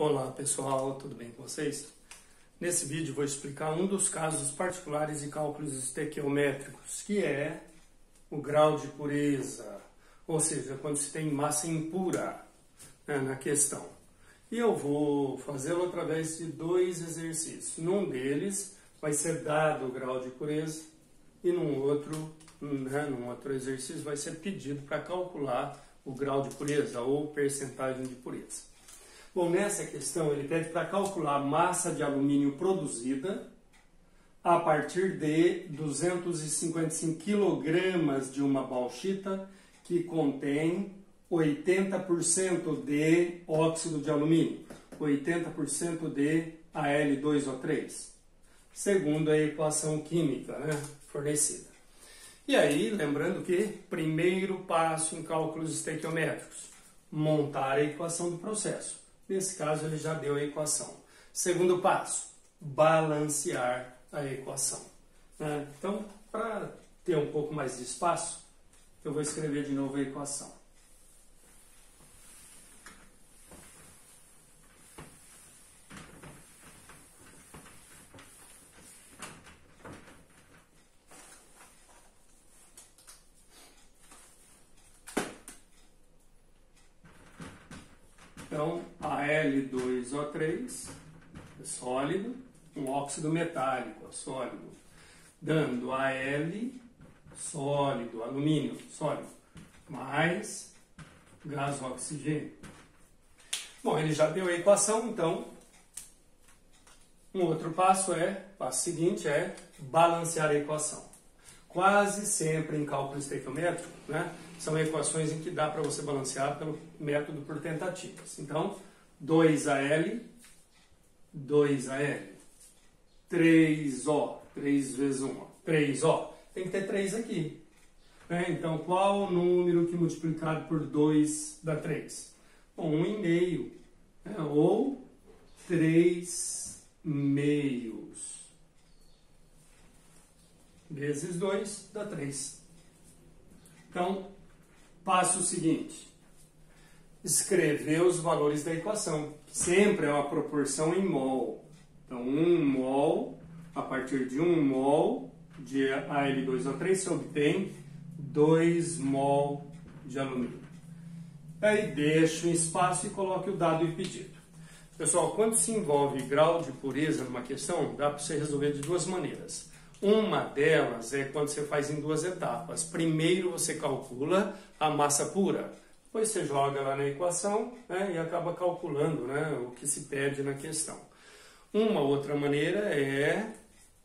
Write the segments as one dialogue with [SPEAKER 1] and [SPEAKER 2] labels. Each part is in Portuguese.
[SPEAKER 1] Olá pessoal, tudo bem com vocês? Nesse vídeo vou explicar um dos casos particulares de cálculos estequiométricos, que é o grau de pureza, ou seja, quando se tem massa impura, na questão. E eu vou fazê-lo através de dois exercícios. Num deles vai ser dado o grau de pureza e num outro exercício vai ser pedido para calcular o grau de pureza ou percentagem de pureza. Bom, nessa questão ele pede para calcular a massa de alumínio produzida a partir de 255 kg de uma bauxita que contém 80% de óxido de alumínio, 80% de Al2O3, segundo a equação química fornecida. E aí, lembrando que primeiro passo em cálculos estequiométricos, montar a equação do processo. Nesse caso, ele já deu a equação. Segundo passo, balancear a equação. Então, para ter um pouco mais de espaço, eu vou escrever de novo a equação. Então, Al2O3 é sólido, um óxido metálico é sólido, dando Al sólido, alumínio sólido, mais gás oxigênio. Bom, ele já deu a equação, então, um outro passo seguinte é balancear a equação. Quase sempre em cálculo estequiométrico, são equações em que dá para você balancear pelo método por tentativas. Então, 2Al, 3O, 3 vezes 1, 3O. Tem que ter 3 aqui. Então, qual o número que multiplicado por 2 dá 3? Bom, 1,5, ou 3 meios. Vezes 2 dá 3. Então, passo seguinte. Escrever os valores da equação, que sempre é uma proporção em mol. Então, 1 mol, a partir de 1 mol de Al2O3, se obtém 2 mol de alumínio. Aí deixo um espaço e coloque o dado e pedido. Pessoal, quando se envolve grau de pureza numa questão, dá para você resolver de duas maneiras. Uma delas é quando você faz em duas etapas. Primeiro você calcula a massa pura, depois você joga lá na equação e acaba calculando o que se pede na questão. Uma outra maneira é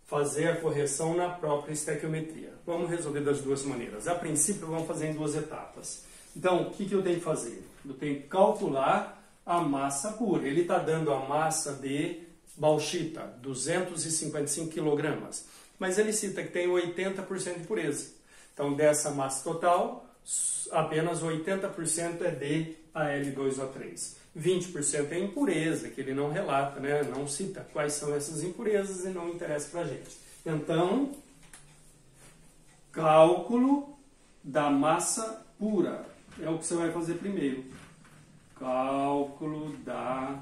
[SPEAKER 1] fazer a correção na própria estequiometria. Vamos resolver das duas maneiras. A princípio vamos fazer em duas etapas. Então, o que eu tenho que fazer? Eu tenho que calcular a massa pura. Ele está dando a massa de bauxita, 255 kg. Mas ele cita que tem 80% de pureza. Então, dessa massa total, apenas 80% é de Al2O3. 20% é impureza, que ele não relata, não cita quais são essas impurezas e não interessa para a gente. Então, cálculo da massa pura. É o que você vai fazer primeiro. Cálculo da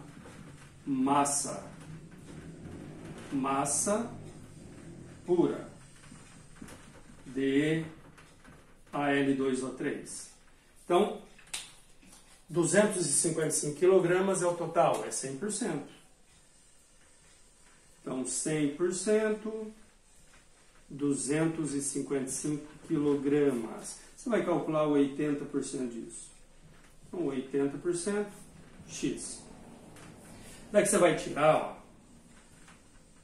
[SPEAKER 1] massa. Massa pura de Al2O3. Então, 255 kg é o total, é 100%. Então, 100%, 255 kg. Você vai calcular 80% disso. Então, 80%, x. Daí que você vai tirar,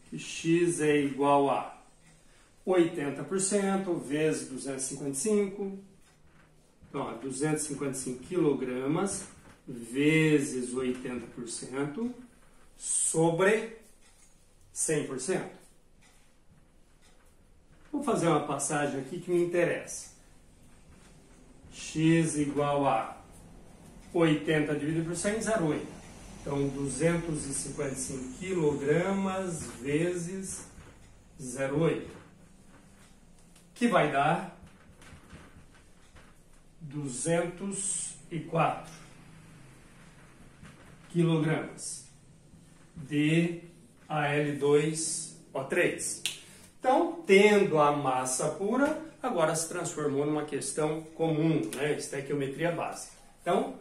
[SPEAKER 1] que x é igual a 80% vezes 255. Então, 255 kg vezes 80% sobre 100%. Vou fazer uma passagem aqui que me interessa. X igual a 80 dividido por 100, 0,8. Então, 255 kg vezes 0,8. Que vai dar 204 quilogramas. DAL2O3. Então, tendo a massa pura, agora se transformou numa questão comum, né? Estequiometria básica. Então,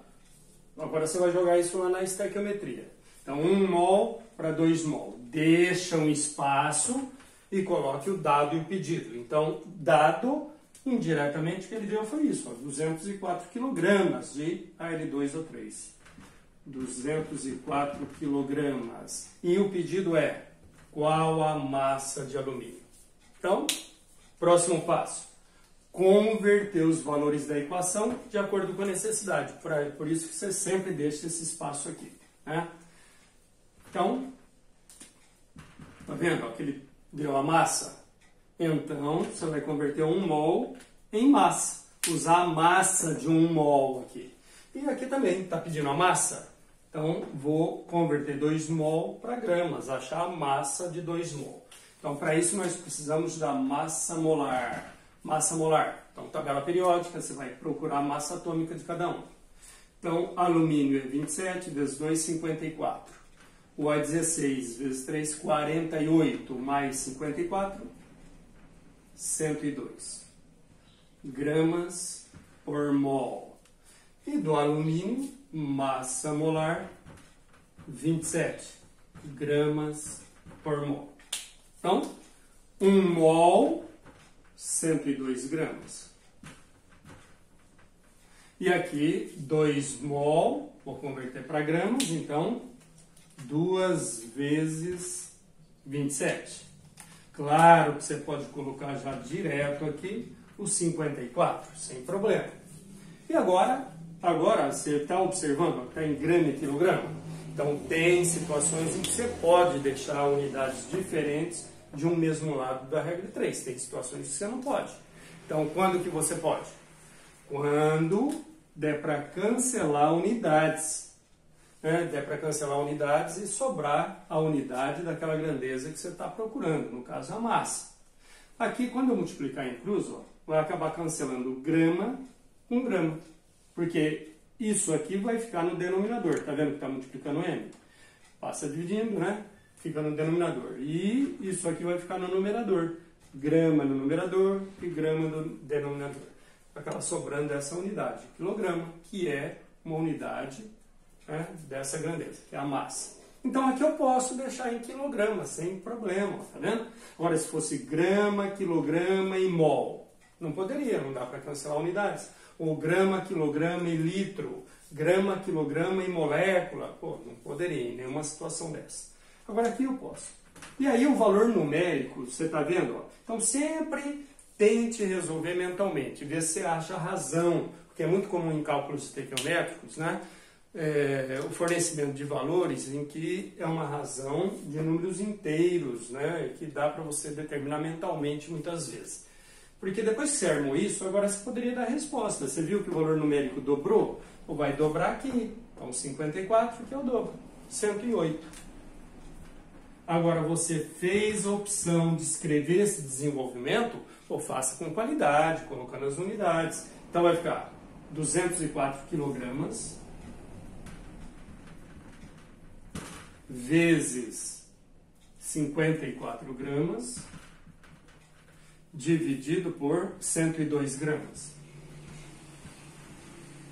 [SPEAKER 1] agora você vai jogar isso lá na estequiometria. Então, 1 mol para 2 mol. Deixa um espaço e coloque o dado e o pedido. Então, dado, indiretamente, o que ele deu foi isso, ó, 204 kg de Al2O3. 204 kg. E o pedido é, qual a massa de alumínio? Então, próximo passo. Converter os valores da equação de acordo com a necessidade. Por isso que você sempre deixa esse espaço aqui, né? Então, tá vendo ó, que ele deu a massa? Então, você vai converter 1 mol em massa. Usar a massa de 1 mol aqui. E aqui também está pedindo a massa. Então, vou converter 2 mol para gramas. Achar a massa de 2 mol. Então, para isso, nós precisamos da massa molar. Massa molar. Então, tabela periódica, você vai procurar a massa atômica de cada um. Então, alumínio é 27 vezes 2, 54. O é 16 vezes 3, 48, mais 54, 102 gramas por mol. E do alumínio, massa molar, 27 gramas por mol. Então, 1 mol, 102 gramas. E aqui, 2 mol, vou converter para gramas, então, 2 vezes 27. Claro que você pode colocar já direto aqui os 54, sem problema. E agora você está observando, está em grama e quilograma? Então tem situações em que você pode deixar unidades diferentes de um mesmo lado da regra 3. Tem situações que você não pode. Então quando que você pode? Quando der para cancelar unidades. Der para cancelar unidades e sobrar a unidade daquela grandeza que você está procurando, no caso a massa. Aqui, quando eu multiplicar em cruz, ó, vai acabar cancelando grama com grama, porque isso aqui vai ficar no denominador, está vendo que está multiplicando M? Passa dividindo, né? Fica no denominador. E isso aqui vai ficar no numerador, grama no numerador e grama no denominador. Vai acabar sobrando essa unidade, quilograma, que é uma unidade dessa grandeza, que é a massa. Então aqui eu posso deixar em quilograma, sem problema, tá vendo? Agora se fosse grama, quilograma e mol, não poderia, não dá para cancelar unidades. Ou grama, quilograma e litro, grama, quilograma e molécula, pô, não poderia em nenhuma situação dessa. Agora aqui eu posso. E aí o valor numérico, você está vendo? Ó? Então sempre tente resolver mentalmente, ver se você acha a razão, porque é muito comum em cálculos estequiométricos, né? O fornecimento de valores em que é uma razão de números inteiros, né, que dá para você determinar mentalmente muitas vezes. Porque depois que você armou isso, agora você poderia dar a resposta. Você viu que o valor numérico dobrou? Ou vai dobrar aqui. Então 54, que é o dobro. 108. Agora você fez a opção de escrever esse desenvolvimento, ou faça com qualidade, colocando as unidades. Então vai ficar 204 quilogramas vezes 54 gramas, dividido por 102 gramas.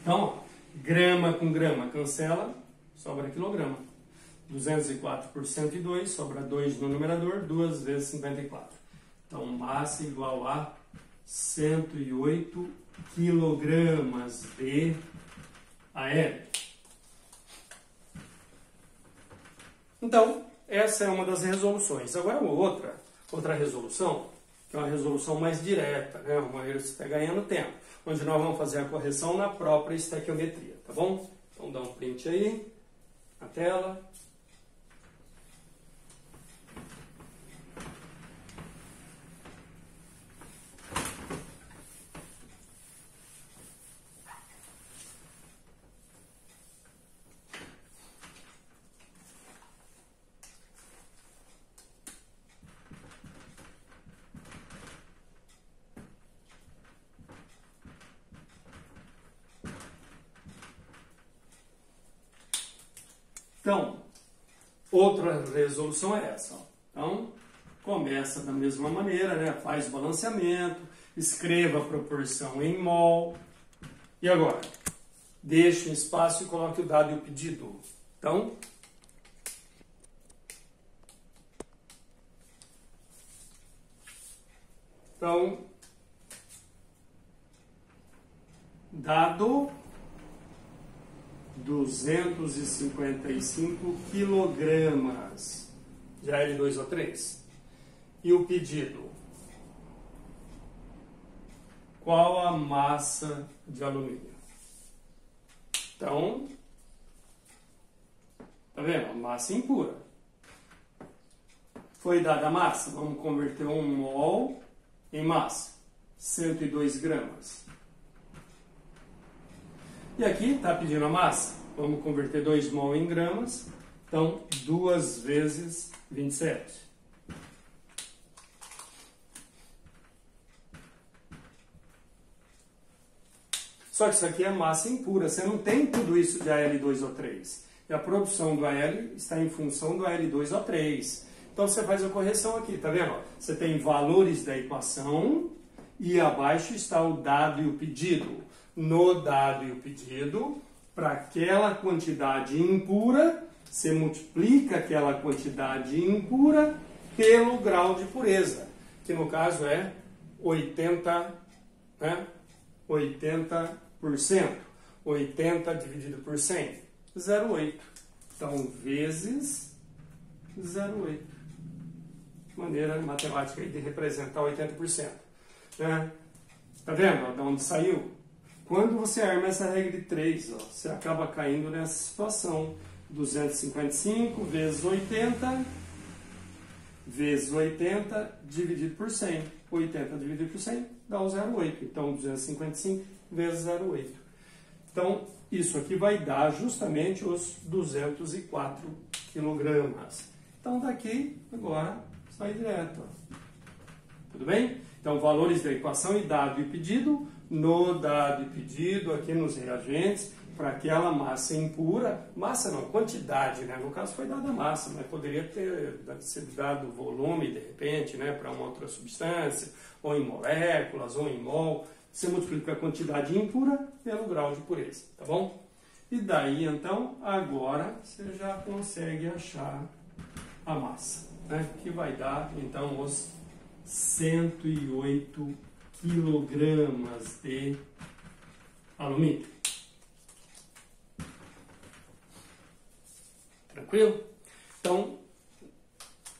[SPEAKER 1] Então, grama com grama cancela, sobra quilograma. 204 por 102, sobra 2 no numerador, 2 vezes 54. Então, massa igual a 108 quilogramas de AL. Então, essa é uma das resoluções. Agora, outra resolução, que é uma resolução mais direta, né? Uma que você está ganhando tempo, onde nós vamos fazer a correção na própria estequiometria, tá bom? Então, dá um print aí, na tela. Então, outra resolução é essa. Ó. Então, começa da mesma maneira, né? Faz o balanceamento, escreva a proporção em mol. E agora? Deixe um espaço e coloque o dado e o pedido. Então, dado 255 quilogramas de Al2O3. E o pedido? Qual a massa de alumínio? Então, tá vendo? A massa impura. Foi dada a massa, vamos converter 1 mol em massa, 102 gramas. E aqui está pedindo a massa, vamos converter 2 mol em gramas, então 2 vezes 27. Só que isso aqui é massa impura, você não tem tudo isso de Al2O3. E a produção do Al está em função do Al2O3. Então você faz a correção aqui, tá vendo? Você tem valores da equação e abaixo está o dado e o pedido. No dado e o pedido, para aquela quantidade impura, você multiplica aquela quantidade impura pelo grau de pureza, que no caso é 80, né? 80%. 80 dividido por 100, 0,8. Então, vezes 0,8. Maneira matemática de representar 80%. Né? Tá vendo de onde saiu? Quando você arma essa regra de 3, ó, você acaba caindo nessa situação. 255 vezes 80 dividido por 100. 80 dividido por 100 dá o 0,8. Então, 255 vezes 0,8. Então, isso aqui vai dar justamente os 204 quilogramas. Então, daqui, agora, sai direto. Ó. Tudo bem? Então, valores da equação e dado e pedido. No dado e pedido, aqui nos reagentes, para aquela massa impura, massa não, quantidade, né? No caso foi dada massa, mas poderia ter sido dado volume, de repente, né? Para uma outra substância, ou em moléculas, ou em mol. Você multiplica a quantidade impura pelo grau de pureza, tá bom? E daí, então, agora você já consegue achar a massa, né? Que vai dar, então, os 108 quilogramas de alumínio. Tranquilo? Então,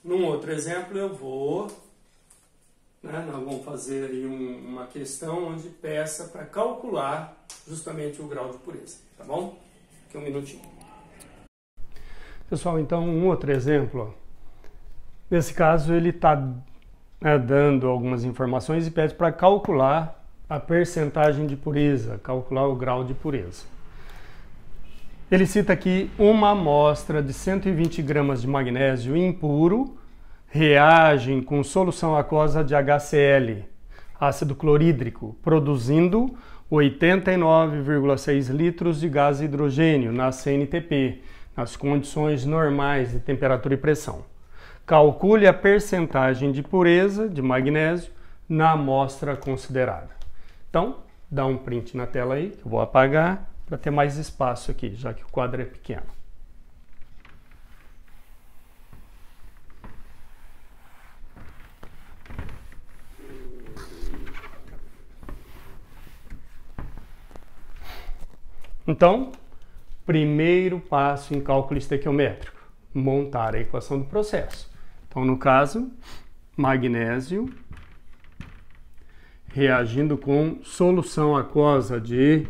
[SPEAKER 1] num outro exemplo eu vou, né, nós vamos fazer aí uma questão onde peça para calcular justamente o grau de pureza, tá bom? Aqui um minutinho. Pessoal, então um outro exemplo. Nesse caso ele está dando algumas informações e pede para calcular a percentagem de pureza, calcular o grau de pureza. Ele cita aqui uma amostra de 120 gramas de magnésio impuro reagem com solução aquosa de HCl, ácido clorídrico, produzindo 89,6 litros de gás hidrogênio na CNTP, nas condições normais de temperatura e pressão. Calcule a percentagem de pureza de magnésio na amostra considerada. Então, dá um print na tela aí, que eu vou apagar para ter mais espaço aqui, já que o quadro é pequeno. Então, primeiro passo em cálculo estequiométrico, montar a equação do processo. Então, no caso, magnésio reagindo com solução aquosa de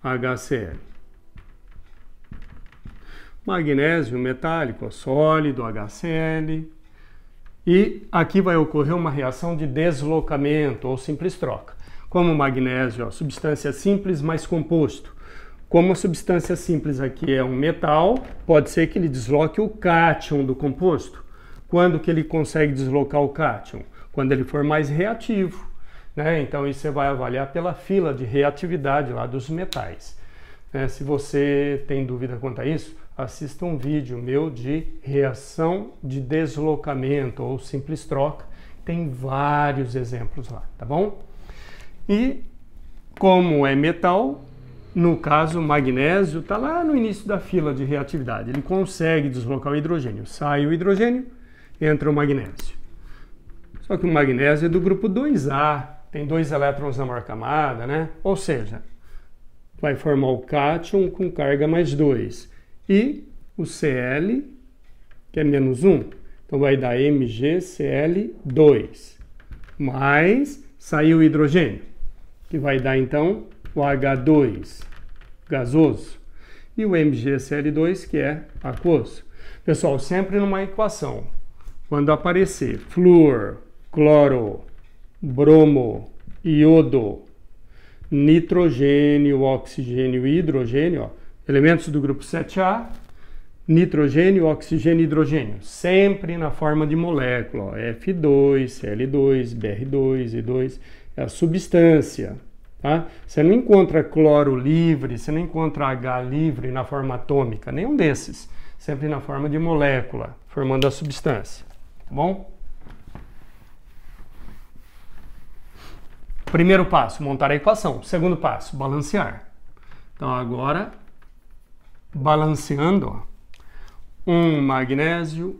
[SPEAKER 1] HCl. Magnésio metálico sólido, HCl. E aqui vai ocorrer uma reação de deslocamento ou simples troca. Como o magnésio, substância simples mais composto. Como a substância simples aqui é um metal, pode ser que ele desloque o cátion do composto. Quando que ele consegue deslocar o cátion? Quando ele for mais reativo. Né? Então isso você vai avaliar pela fila de reatividade lá dos metais. Se você tem dúvida quanto a isso, assista um vídeo meu de reação de deslocamento ou simples troca. Tem vários exemplos lá, tá bom? E como é metal, no caso o magnésio está lá no início da fila de reatividade. Ele consegue deslocar o hidrogênio. Sai o hidrogênio, entra o magnésio. Só que o magnésio é do grupo 2A, tem 2 elétrons na maior camada, né? Ou seja, vai formar o cátion com carga mais 2. E o Cl, que é menos 1. Então vai dar MgCl2. Mais saiu o hidrogênio, que vai dar então o H2 gasoso. E o MgCl2, que é aquoso. Pessoal, sempre numa equação, quando aparecer flúor, cloro, bromo, iodo, nitrogênio, oxigênio e hidrogênio, elementos do grupo 7A, nitrogênio, oxigênio e hidrogênio, sempre na forma de molécula, F2, Cl2, Br2, I2, é a substância. Tá? Você não encontra cloro livre, você não encontra H livre na forma atômica, nenhum desses, sempre na forma de molécula, formando a substância. Tá bom? Primeiro passo, montar a equação. Segundo passo, balancear. Então agora, balanceando, ó, um magnésio.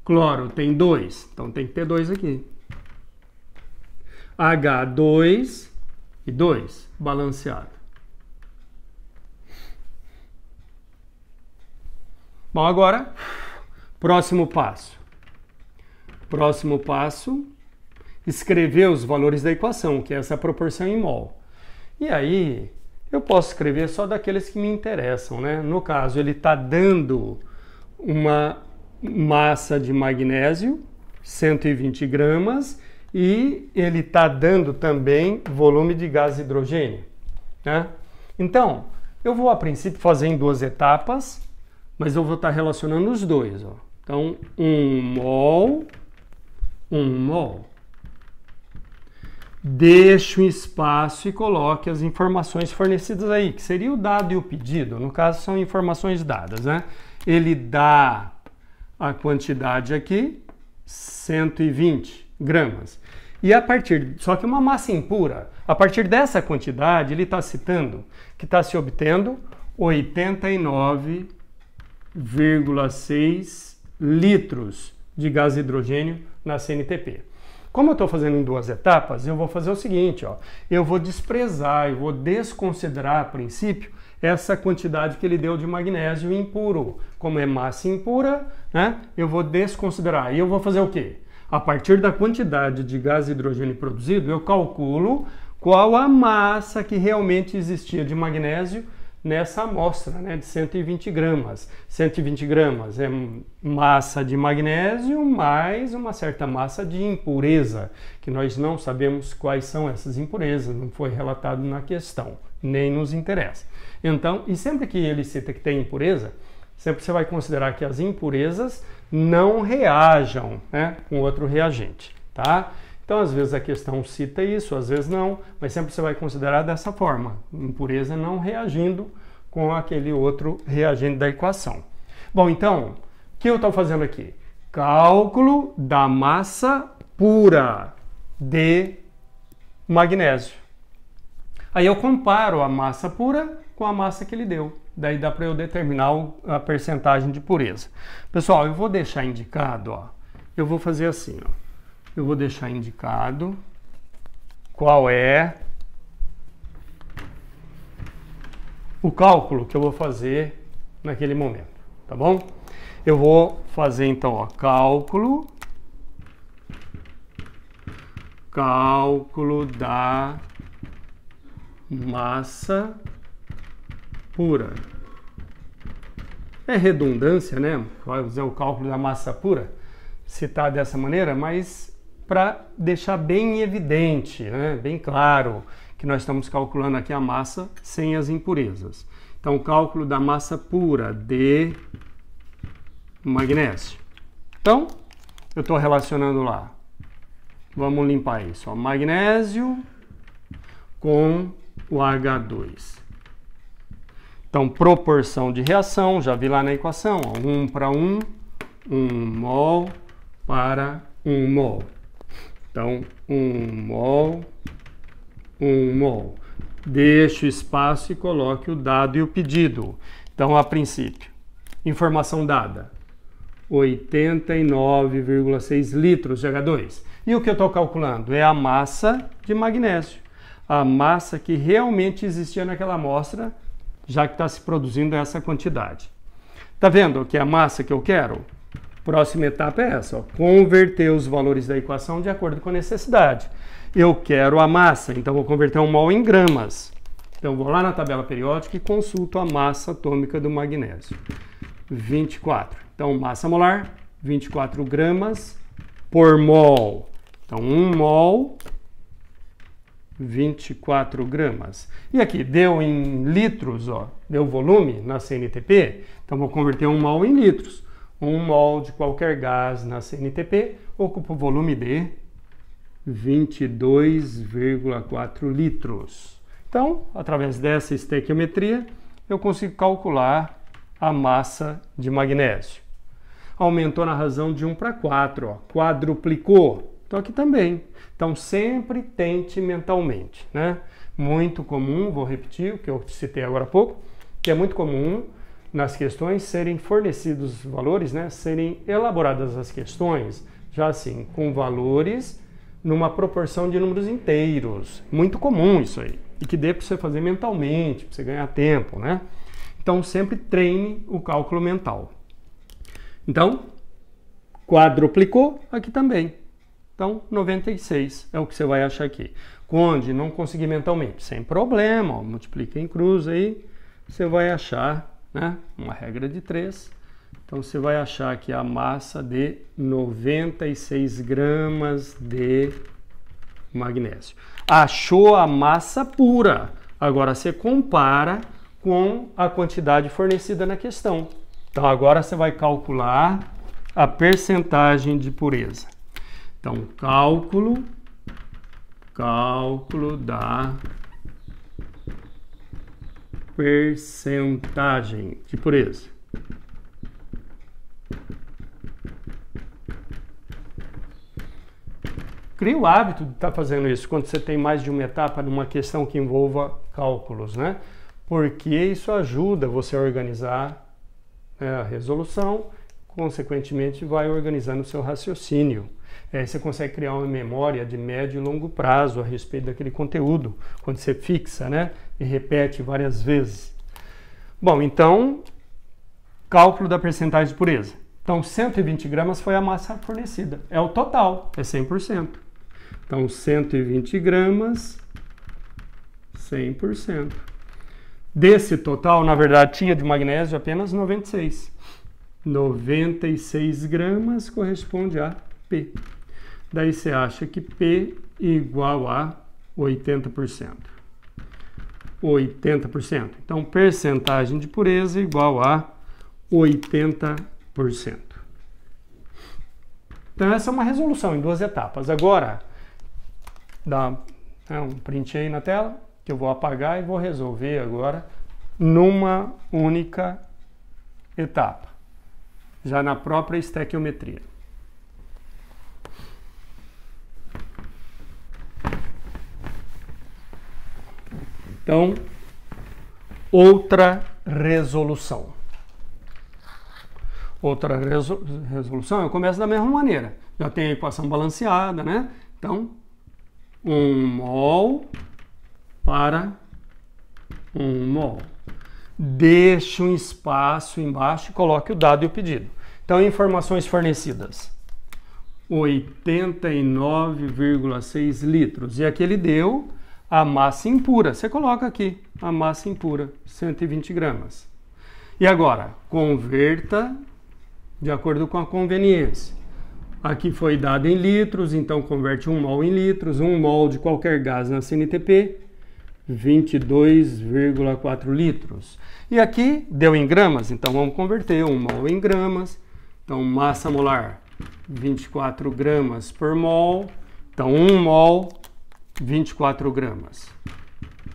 [SPEAKER 1] Cloro tem 2, então tem que ter 2 aqui. H2 e 2, balanceado. Bom, agora, próximo passo. Escrever os valores da equação, que é essa proporção em mol. E aí, eu posso escrever só daqueles que me interessam, né? No caso, ele está dando uma massa de magnésio, 120 gramas, e ele está dando também volume de gás hidrogênio, né? Então, eu vou a princípio fazer em 2 etapas, mas eu vou estar relacionando os dois, ó. Então, 1 mol. Deixe um espaço e coloque as informações fornecidas aí, que seria o dado e o pedido. No caso, são informações dadas, né? Ele dá a quantidade aqui, 120 gramas. E a partir, só que uma massa impura, a partir dessa quantidade, ele está citando que está se obtendo 89,6 litros de gás hidrogênio na CNTP. Como eu estou fazendo em 2 etapas, eu vou fazer o seguinte, ó, eu vou desprezar, eu vou desconsiderar a princípio essa quantidade que ele deu de magnésio impuro. Como é massa impura, né, eu vou desconsiderar. E eu vou fazer o quê? A partir da quantidade de gás hidrogênio produzido, eu calculo qual a massa que realmente existia de magnésio nessa amostra, né, de 120 gramas. 120 gramas é massa de magnésio mais uma certa massa de impureza, que nós não sabemos quais são essas impurezas, não foi relatado na questão, nem nos interessa. Então, e sempre que ele cita que tem impureza, sempre você vai considerar que as impurezas não reajam, né, com outro reagente, tá? Então, às vezes a questão cita isso, às vezes não, mas sempre você vai considerar dessa forma, impureza não reagindo com aquele outro reagente da equação. Bom, então, o que eu estou fazendo aqui? Cálculo da massa pura de magnésio. Aí eu comparo a massa pura com a massa que ele deu. Daí dá para eu determinar a percentagem de pureza. Pessoal, eu vou deixar indicado, ó, eu vou fazer assim, ó. Eu vou deixar indicado qual é o cálculo que eu vou fazer naquele momento, tá bom? Eu vou fazer então, ó, cálculo da massa pura. É redundância, né? Fazer o cálculo da massa pura, citar dessa maneira, mas para deixar bem evidente, né? Bem claro que nós estamos calculando aqui a massa sem as impurezas. Então, o cálculo da massa pura de magnésio. Então, eu estou relacionando lá. Vamos limpar isso. Ó. Magnésio com o H2. Então, proporção de reação, já vi lá na equação, 1 para 1, 1 mol para 1 mol. Então, 1 mol, 1 mol. Deixe o espaço e coloque o dado e o pedido. Então, a princípio, informação dada, 89,6 litros de H2. E o que eu estou calculando? É a massa de magnésio. A massa que realmente existia naquela amostra, já que está se produzindo essa quantidade. Tá vendo que é a massa que eu quero? Próxima etapa é essa, ó, converter os valores da equação de acordo com a necessidade. Eu quero a massa, então vou converter 1 mol em gramas. Então vou lá na tabela periódica e consulto a massa atômica do magnésio. 24. Então massa molar, 24 gramas por mol. Então 1 mol, 24 gramas. E aqui, deu em litros, ó, deu volume na CNTP, então vou converter 1 mol em litros. 1 mol de qualquer gás na CNTP ocupa o volume de 22,4 litros. Então, através dessa estequiometria, eu consigo calcular a massa de magnésio. Aumentou na razão de 1 para 4, ó, quadruplicou. Então aqui também. Então sempre tente mentalmente, né? Muito comum, vou repetir o que eu citei agora há pouco, que é muito comum nas questões serem fornecidos valores, né? Serem elaboradas as questões, já assim, com valores numa proporção de números inteiros. Muito comum isso aí. E que dê para você fazer mentalmente, para você ganhar tempo, né? Então sempre treine o cálculo mental. Então, quadruplicou aqui também. Então, 96 é o que você vai achar aqui. Onde não conseguir mentalmente, sem problema, ó, multiplica em cruz aí, você vai achar, né, uma regra de 3. Então, você vai achar aqui a massa de 96 gramas de magnésio. Achou a massa pura. Agora, você compara com a quantidade fornecida na questão. Então, agora você vai calcular a percentagem de pureza. Então, cálculo da percentagem de pureza. Crie o hábito de estar fazendo isso quando você tem mais de uma etapa numa questão que envolva cálculos, né? Porque isso ajuda você a organizar, né, a resolução, consequentemente vai organizando o seu raciocínio. Você consegue criar uma memória de médio e longo prazo a respeito daquele conteúdo, quando você fixa, né, e repete várias vezes. Bom, então, cálculo da percentagem de pureza. Então, 120 gramas foi a massa fornecida. É o total, é 100%. Então, 120 gramas, 100%. Desse total, na verdade, tinha de magnésio apenas 96. 96 gramas corresponde a P. Daí você acha que P igual a 80%. 80%. Então, percentagem de pureza igual a 80%. Então, essa é uma resolução em 2 etapas. Agora, dá um print aí na tela, que eu vou apagar e vou resolver agora numa única etapa, já na própria estequiometria. Então, outra resolução. Outra resolução, eu começo da mesma maneira. Já tem a equação balanceada, né? Então, 1 mol para 1 mol. Deixe um espaço embaixo e coloque o dado e o pedido. Então, informações fornecidas. 89,6 litros. E aqui ele deu a massa impura. Você coloca aqui a massa impura, 120 gramas. E agora, converta de acordo com a conveniência. Aqui foi dado em litros, então converte 1 mol em litros. 1 mol de qualquer gás na CNTP, 22,4 litros. E aqui deu em gramas, então vamos converter 1 mol em gramas. Então, massa molar, 24 gramas por mol. Então, 1 mol, 24 gramas.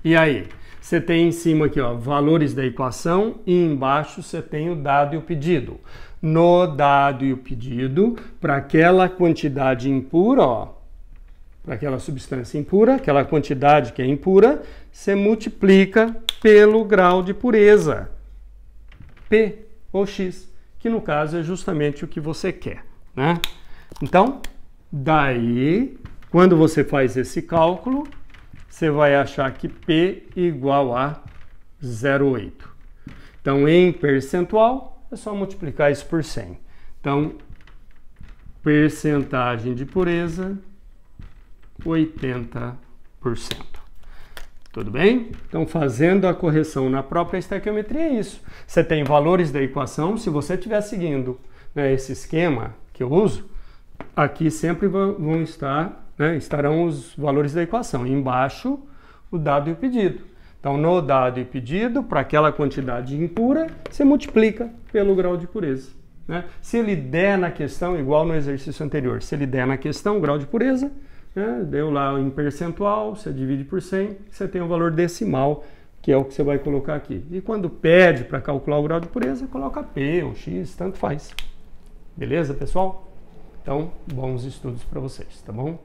[SPEAKER 1] E aí? você tem em cima aqui, ó, valores da equação e embaixo você tem o dado e o pedido. No dado e o pedido, para aquela quantidade impura, ó, para aquela substância impura, aquela quantidade que é impura, você multiplica pelo grau de pureza, P ou X, que no caso é justamente o que você quer, né? Então, daí, quando você faz esse cálculo, você vai achar que P igual a 0,8. Então, em percentual, é só multiplicar isso por 100. Então, percentagem de pureza, 80%. Tudo bem? Então, fazendo a correção na própria estequiometria é isso. Você tem valores da equação, se você estiver seguindo, né, esse esquema que eu uso, aqui sempre vão estar, né, estarão os valores da equação. Embaixo, o dado e o pedido. Então, no dado e pedido, para aquela quantidade impura, você multiplica pelo grau de pureza, né? Se ele der na questão, igual no exercício anterior, se ele der na questão o grau de pureza, né, deu lá em percentual, você divide por 100, você tem o valor decimal, que é o que você vai colocar aqui. E quando pede para calcular o grau de pureza, coloca P ou X, tanto faz. Beleza, pessoal? Então, bons estudos para vocês, tá bom?